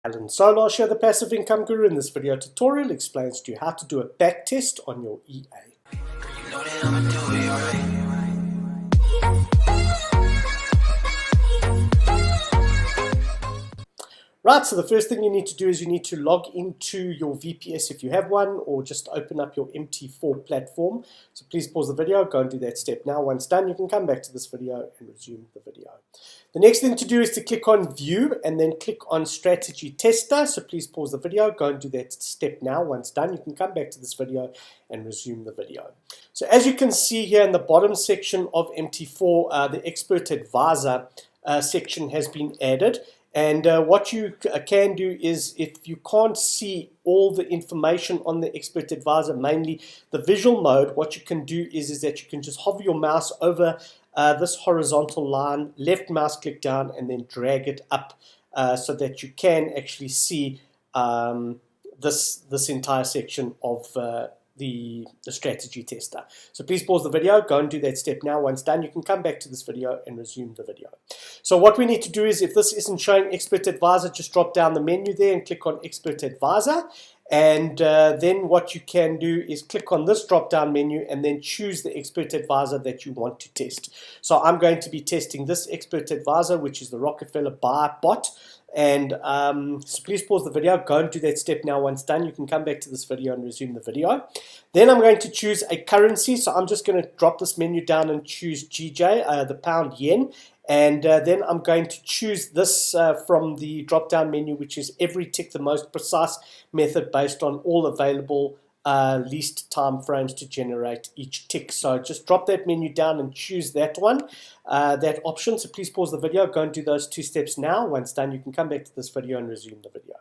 Alan Solarsh here, the Passive Income Guru. In this video tutorial explains to you how to do a back test on your EA. Right, so the first thing you need to do is you need to log into your VPS if you have one, or just open up your MT4 platform. So please pause the video, go and do that step now. Once done, you can come back to this video and resume the video. The next thing to do is to click on View and then click on Strategy Tester. So please pause the video, go and do that step now. Once done, you can come back to this video and resume the video. So as you can see here in the bottom section of MT4, the Expert Advisor section has been added. And what you can do is, if you can't see all the information on the Expert Advisor, mainly the visual mode, what you can do is that you can just hover your mouse over this horizontal line, left mouse click down, and then drag it up so that you can actually see this entire section of the strategy tester. So please pause the video, go and do that step now. Once done, you can come back to this video and resume the video. So what we need to do is, if this isn't showing Expert Advisor, just drop down the menu there and click on Expert Advisor. And then what you can do is click on this drop down menu and then choose the Expert Advisor that you want to test. So I'm going to be testing this Expert Advisor, which is the TheRockaFellaBot. And so please pause the video, go and do that step now. Once done, you can come back to this video and resume the video. Then I'm going to choose a currency. So I'm just going to drop this menu down and choose GJ, the pound yen. And then I'm going to choose this from the drop down menu, which is every tick, the most precise method based on all available least time frames to generate each tick. So just drop that menu down and choose that one, that option. So please pause the video, go and do those two steps now. Once done, you can come back to this video and resume the video.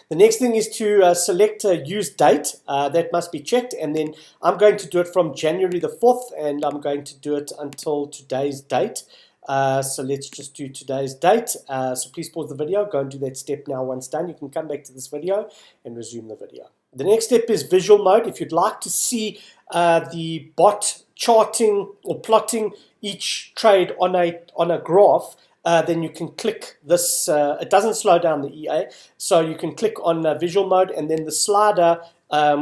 The next thing is to select use date. That must be checked, and then I'm going to do it from January the 4th, and I'm going to do it until today's date. So let's just do today's date. So please pause the video, go and do that step now. Once done, you can come back to this video and resume the video. The next step is visual mode. If you'd like to see the bot charting or plotting each trade on a graph, then you can click this. It doesn't slow down the EA, so you can click on visual mode, and then the slider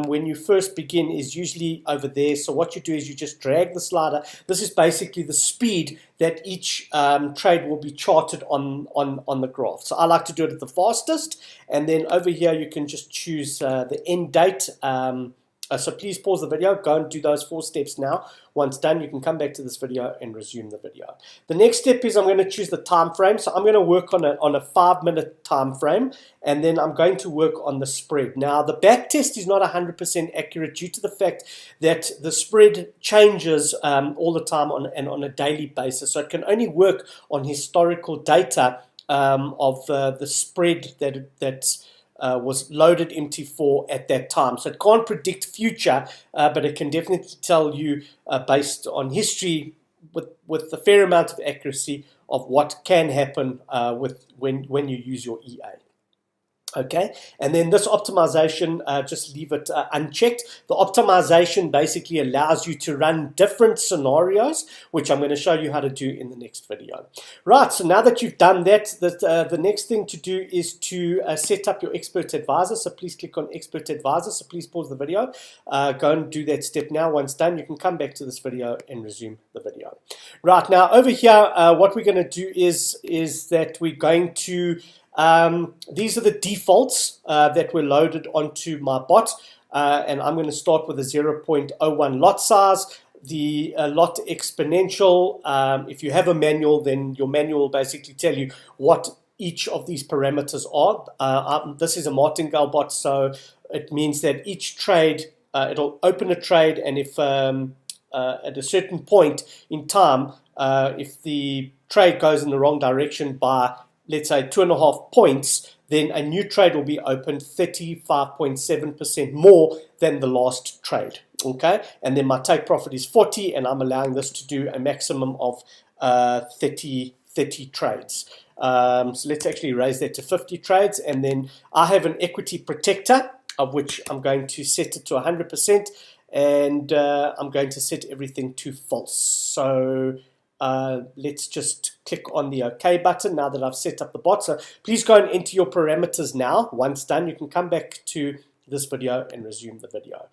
when you first begin is usually over there. So what you do is you just drag the slider. This is basically the speed that each trade will be charted on the graph. So I like to do it at the fastest, and then over here you can just choose the end date. So please pause the video, go and do those 4 steps now. Once done, you can come back to this video and resume the video. The next step is I'm going to choose the time frame. So I'm going to work on a 5-minute time frame, and then I'm going to work on the spread. Now, the back test is not 100% accurate due to the fact that the spread changes all the time on a daily basis. So it can only work on historical data of the spread that was loaded MT4 at that time. So it can't predict future, but it can definitely tell you based on history with a fair amount of accuracy of what can happen when you use your EA. Okay, and then this optimization, just leave it unchecked. The optimization basically allows you to run different scenarios, which I'm going to show you how to do in the next video. Right, so now that you've done that, the next thing to do is to set up your Expert Advisor. So please click on Expert Advisor. So please pause the video, go and do that step now. Once done, you can come back to this video and resume the video. Right, now over here, what we're going to do is that we're going to these are the defaults that were loaded onto my bot, and I'm going to start with a 0.01 lot size. The lot exponential, if you have a manual, then your manual will basically tell you what each of these parameters are. This is a martingale bot, so it means that each trade, it'll open a trade, and if at a certain point in time, if the trade goes in the wrong direction by, let's say, 2.5 points, then a new trade will be opened 35.7% more than the last trade. Okay, and then my take profit is 40, and I'm allowing this to do a maximum of 30 trades. So let's actually raise that to 50 trades, and then I have an equity protector, of which I'm going to set it to 100%, and I'm going to set everything to false. So let's just click on the OK button now that I've set up the bot. So please go and enter your parameters now. Once done, you can come back to this video and resume the video.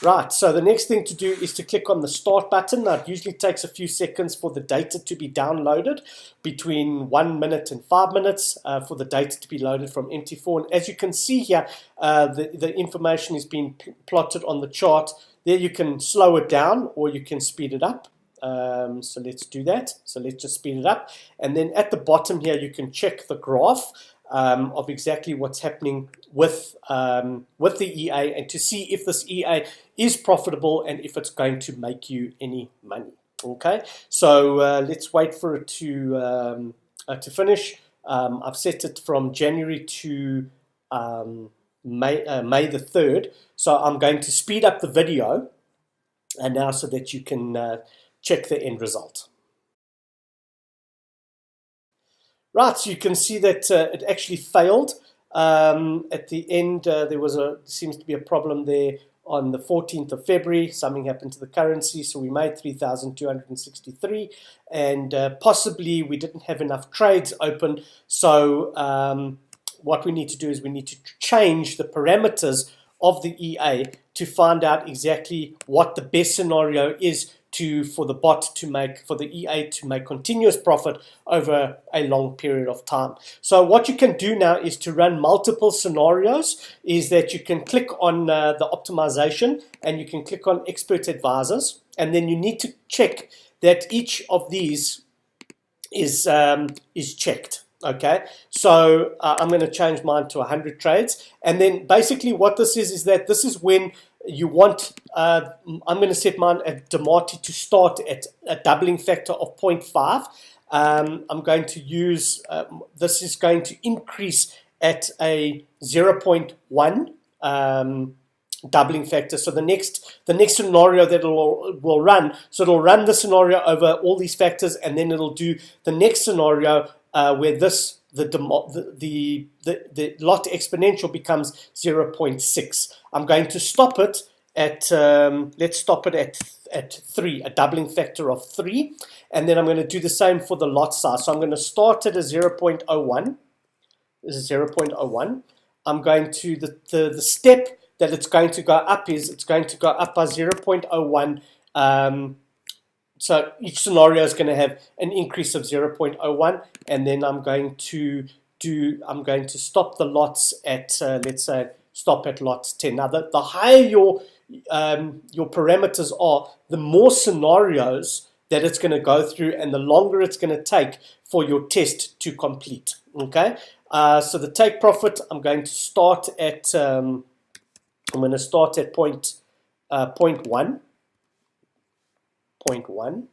Right, so the next thing to do is to click on the start button. Now, it usually takes a few seconds for the data to be downloaded, between 1 minute and 5 minutes for the data to be loaded from MT4. And as you can see here, the information is being plotted on the chart. There you can slow it down or you can speed it up. So let's do that. So let's just speed it up. And then at the bottom here, you can check the graph of exactly what's happening with the EA, and to see if this EA is profitable and if it's going to make you any money. Okay, so let's wait for it to finish. I've set it from January to May the 3rd. So I'm going to speed up the video and now so that you can check the end result. Right, so you can see that it actually failed. At the end, there seems to be a problem there on the 14th of February. Something happened to the currency, so we made 3,263, and possibly we didn't have enough trades open. So what we need to do is we need to change the parameters of the EA to find out exactly what the best scenario is for the bot to make, for the EA to make continuous profit over a long period of time. So what you can do now is to run multiple scenarios, is that you can click on the optimization and you can click on expert advisors, and then you need to check that each of these is checked. Okay, so I'm going to change mine to 100 trades, and then basically what this is that this is when you want, I'm going to set mine at Domati to start at a doubling factor of 0.5. I'm going to use, this is going to increase at a 0.1 doubling factor. So the next scenario that will run, so it'll run the scenario over all these factors, and then it'll do the next scenario where the lot exponential becomes 0.6. I'm going to stop it at, let's stop it at 3, a doubling factor of 3. And then I'm going to do the same for the lot size. So I'm going to start at a 0.01. This is 0.01. I'm going to, the step that it's going to go up is, it's going to go up by 0.01. So each scenario is going to have an increase of 0.01, and then I'm going to stop the lots at, let's say, stop at lots 10. Now, the higher your parameters are, the more scenarios that it's going to go through, and the longer it's going to take for your test to complete. Okay, so the take profit, I'm going to start at, point 0.1. 0.1,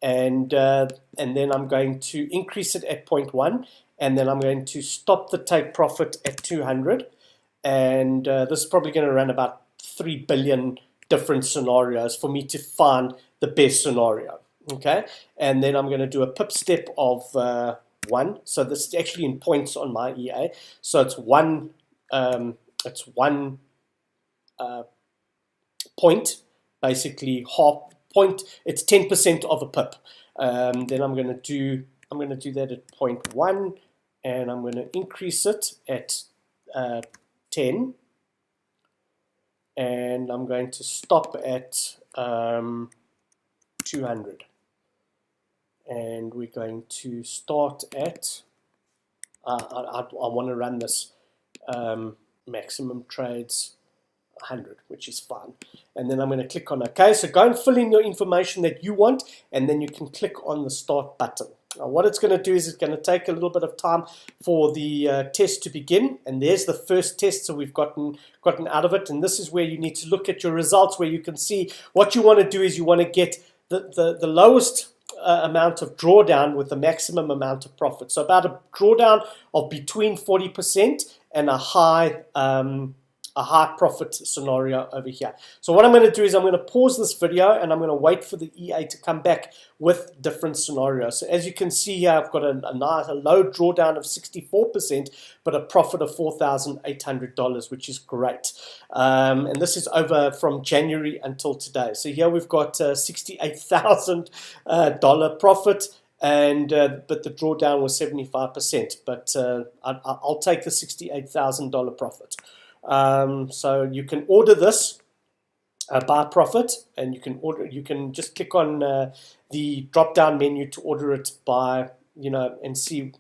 and then I'm going to increase it at 0.1, and then I'm going to stop the take profit at 200, and this is probably going to run about 3 billion different scenarios for me to find the best scenario. Okay, and then I'm going to do a pip step of 1. So this is actually in points on my EA, so it's one point. Basically half point, it's 10% of a pip. Then I'm going to do that at 0.1, and I'm going to increase it at 10, and I'm going to stop at 200, and we're going to start at I want to run this maximum trades 100, which is fine. And then I'm going to click on OK. So go and fill in your information that you want, and then you can click on the start button. Now what it's going to do is it's going to take a little bit of time for the test to begin, and there's the first test, so we've gotten out of it. And this is where you need to look at your results, where you can see what you want to do is you want to get the lowest amount of drawdown with the maximum amount of profit. So about a drawdown of between 40% and a high a high profit scenario over here. So what I'm going to do is I'm going to pause this video and I'm going to wait for the EA to come back with different scenarios. So as you can see here, I've got a low drawdown of 64%, but a profit of $4,800, which is great. And this is over from January until today. So here we've got $68,000 profit. And but the drawdown was 75%. But I'll take the $68,000 profit. So you can order this by profit, and you can just click on the drop down menu to order it by, and see,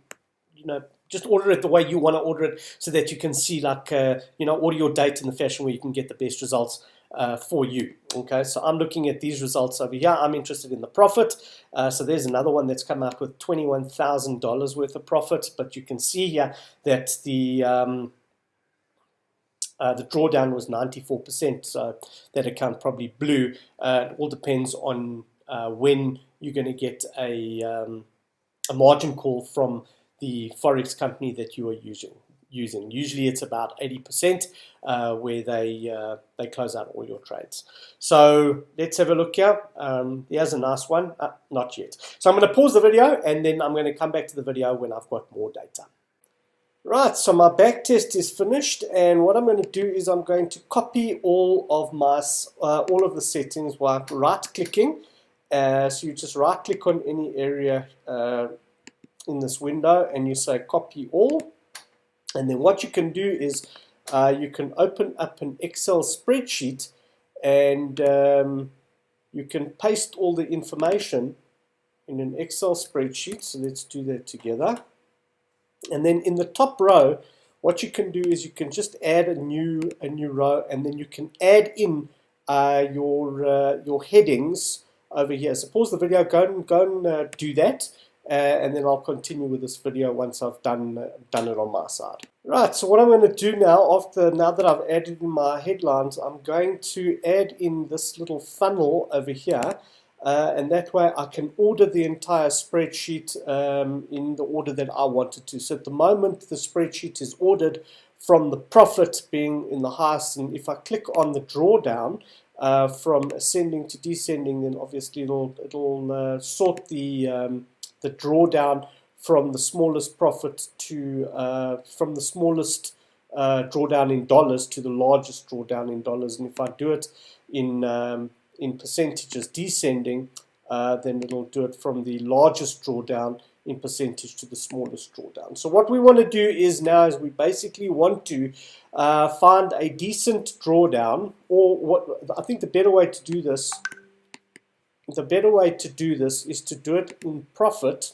just order it the way you want to order it, so that you can see, like, order your date in the fashion where you can get the best results for you. Okay, so I'm looking at these results over here. I'm interested in the profit. So there's another one that's come out with $21,000 worth of profit, but you can see here that the drawdown was 94%, so that account probably blew. It all depends on when you're going to get a margin call from the Forex company that you are using. Usually it's about 80% where they close out all your trades. So let's have a look here. Here's a nice one. Not yet. So I'm going to pause the video, and then I'm going to come back to the video when I've got more data. Right, so my back test is finished, and what I'm going to do is I'm going to copy all of the settings while right-clicking. So you just right-click on any area in this window, and you say copy all. And then what you can do is you can open up an Excel spreadsheet, and you can paste all the information in an Excel spreadsheet. So let's do that together. And then in the top row, what you can do is you can just add a new row, and then you can add in your headings over here. So pause the video, go and do that, and then I'll continue with this video once I've done it on my side. Right, so what I'm going to do now, now that I've added in my headlines, I'm going to add in this little funnel over here. And that way I can order the entire spreadsheet in the order that I wanted to. So at the moment the spreadsheet is ordered from the profit being in the highest, and if I click on the drawdown from ascending to descending, then obviously it'll sort the drawdown from the smallest profit to from the smallest drawdown in dollars to the largest drawdown in dollars. And if I do it in percentages descending, then it'll do it from the largest drawdown in percentage to the smallest drawdown. So what we want to do is we basically want to find a decent drawdown, or what I think the better way to do this is to do it in profit.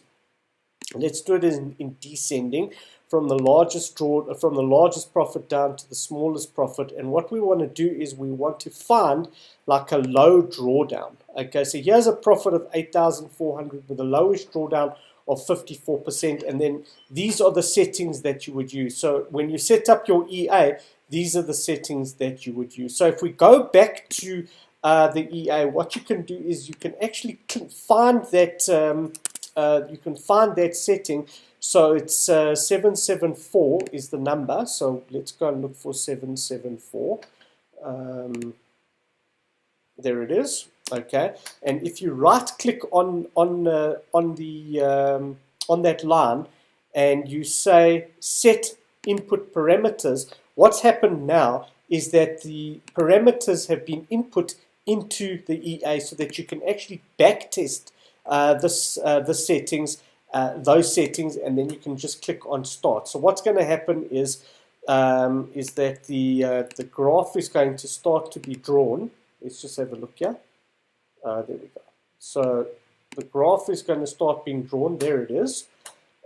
Let's do it in descending, from the largest profit down to the smallest profit. And what we want to do is we want to find like a low drawdown. Okay, so here's a profit of 8,400 with the lowest drawdown of 54%, and then these are the settings that you would use. So when you set up your EA, these are the settings that you would use. So if we go back to the EA, what you can do is you can actually find that setting. So it's 774 is the number. So let's go and look for 774. There it is. Okay, and if you right-click on that line and you say set input parameters, what's happened now is that the parameters have been input into the EA so that you can actually backtest the settings, those settings, and then you can just click on start. So what's going to happen is that the graph is going to start to be drawn. Let's just have a look here. There we go. So the graph is going to start being drawn. There it is.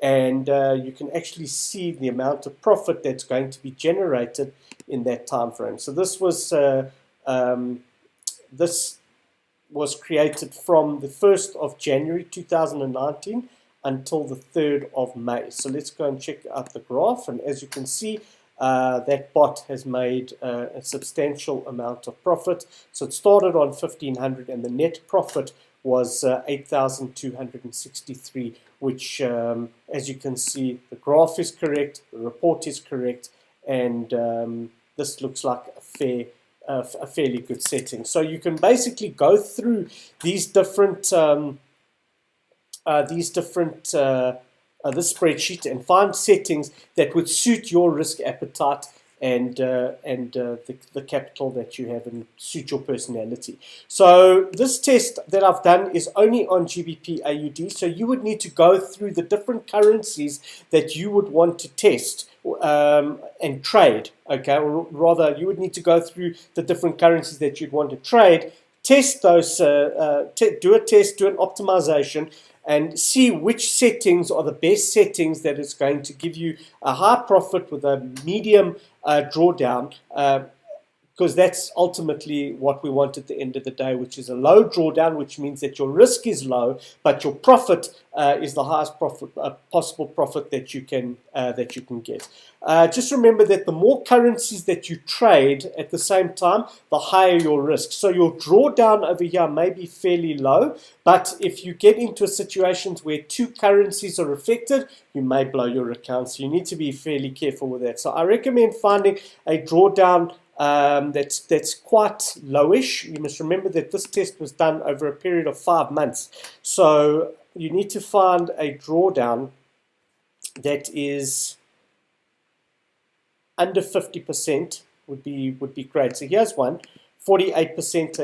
And you can actually see the amount of profit that's going to be generated in that time frame. So this was created from the 1st of January 2019 until the 3rd of May. So let's go and check out the graph. And as you can see, that bot has made a substantial amount of profit. So it started on 1,500 and the net profit was 8,263, which, as you can see, the graph is correct, the report is correct, and the this looks like a fairly good setting. So you can basically go through these different this spreadsheet and find settings that would suit your risk appetite and the capital that you have and suit your personality. So this test that I've done is only on GBP AUD, so you would need to go through the different currencies that you would want to test and trade, okay, or rather you would need to go through the different currencies that you'd want to trade, test those, do a test, do an optimization, and see which settings are the best settings that is going to give you a high profit with a medium drawdown, because that's ultimately what we want at the end of the day, which is a low drawdown, which means that your risk is low, but your profit is the highest possible profit that you can get. Just remember that the more currencies that you trade at the same time, the higher your risk. So your drawdown over here may be fairly low, but if you get into situations where two currencies are affected, you may blow your account. So you need to be fairly careful with that. So I recommend finding a drawdown that's quite lowish. You must remember that this test was done over a period of 5 months. So you need to find a drawdown that is under 50% would be great. So here's one, 48%,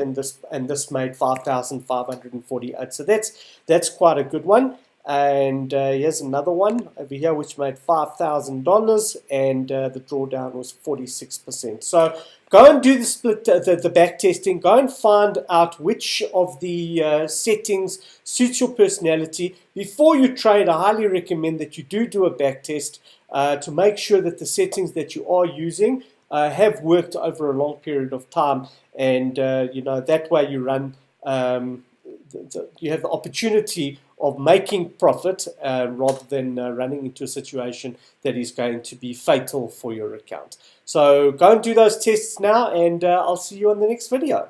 and this made 5,548. So that's quite a good one. And here's another one over here which made $5,000, and the drawdown was 46%. So go and do the split, the back testing. Go and find out which of the settings suits your personality. Before you trade, I highly recommend that you do a back test to make sure that the settings that you are using have worked over a long period of time, and you know, that way you run you have the opportunity of making profit rather than running into a situation that is going to be fatal for your account. So go and do those tests now, and I'll see you on the next video.